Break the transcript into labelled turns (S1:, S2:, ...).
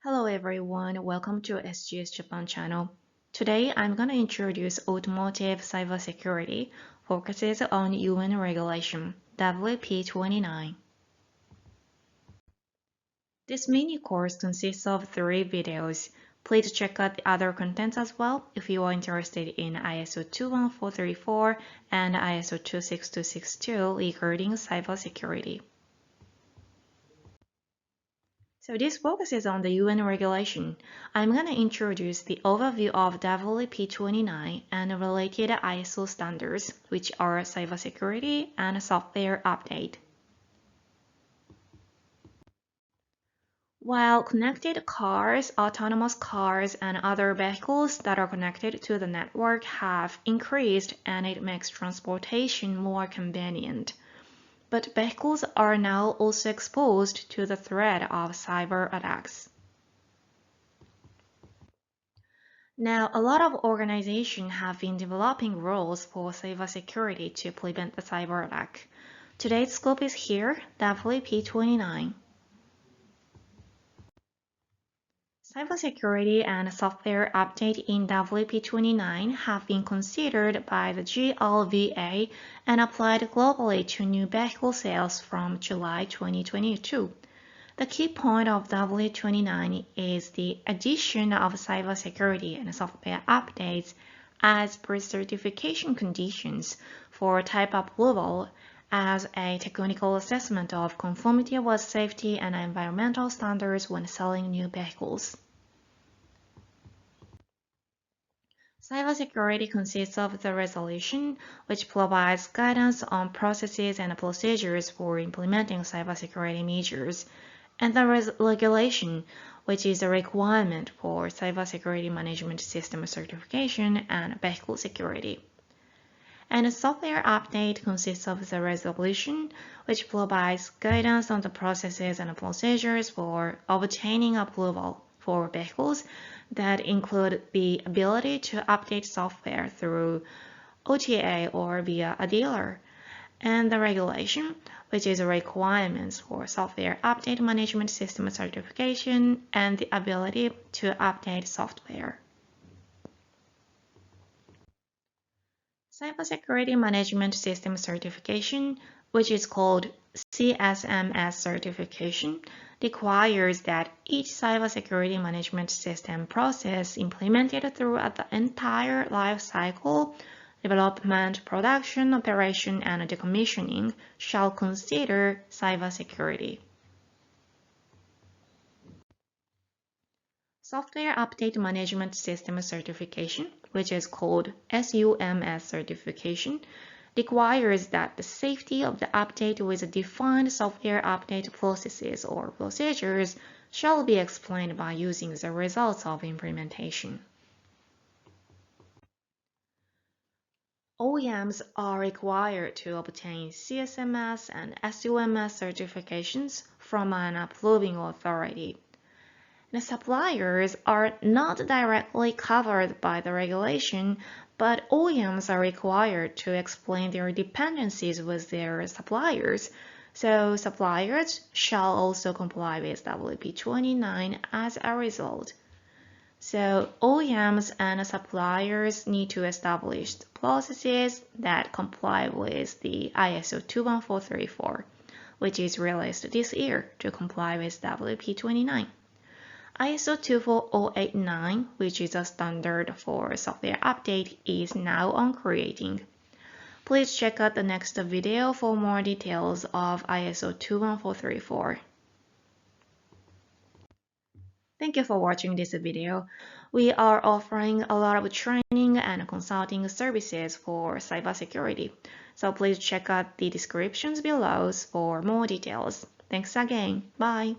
S1: Hello everyone, welcome to SGS Japan channel. Today I'm going to introduce Automotive Cybersecurity, focuses on UN regulation, WP29. This mini course consists of 3 videos. Please check out the other contents as well if you are interested in ISO 21434 and ISO 26262 regarding cybersecurity. So this focuses on the UN regulation. I'm going to introduce the overview of WP29 and related ISO standards, which are cybersecurity and software update. While connected cars, autonomous cars, and other vehicles that are connected to the network have increased and it makes transportation more convenient. But vehicles are now also exposed to the threat of cyber attacks. Now, a lot of organizations have been developing rules for cybersecurity to prevent the cyber attack. Today's scope is here, WP29. Cybersecurity and software update in WP29 have been considered by the GLVA and applied globally to new vehicle sales from July 2022. The key point of W29 is the addition of cybersecurity and software updates as pre-certification conditions for type approval as a technical assessment of conformity with safety and environmental standards when selling new vehicles. Cybersecurity consists of the resolution, which provides guidance on processes and procedures for implementing cybersecurity measures, and the regulation, which is a requirement for cybersecurity management system certification and vehicle security. And a software update consists of the resolution, which provides guidance on the processes and procedures for obtaining approval for vehicles that include the ability to update software through OTA or via a dealer, and the regulation, which is a requirements for software update management system certification and the ability to update software. Cybersecurity Management System Certification, which is called CSMS certification, requires that each cybersecurity management system process implemented throughout the entire life cycle, development, production, operation, and decommissioning shall consider cybersecurity. Software Update Management System Certification, which is called SUMS certification, requires that the safety of the update with defined software update processes or procedures shall be explained by using the results of implementation. OEMs are required to obtain CSMS and SUMS certifications from an approving authority. The suppliers are not directly covered by the regulation, but OEMs are required to explain their dependencies with their suppliers, so suppliers shall also comply with WP29 as a result. So OEMs and suppliers need to establish processes that comply with the ISO 21434, which is released this year to comply with WP29. ISO 24089, which is a standard for software update, is now on creating. Please check out the next video for more details of ISO 21434. Thank you for watching this video. We are offering a lot of training and consulting services for cybersecurity, so please check out the descriptions below for more details. Thanks again. Bye.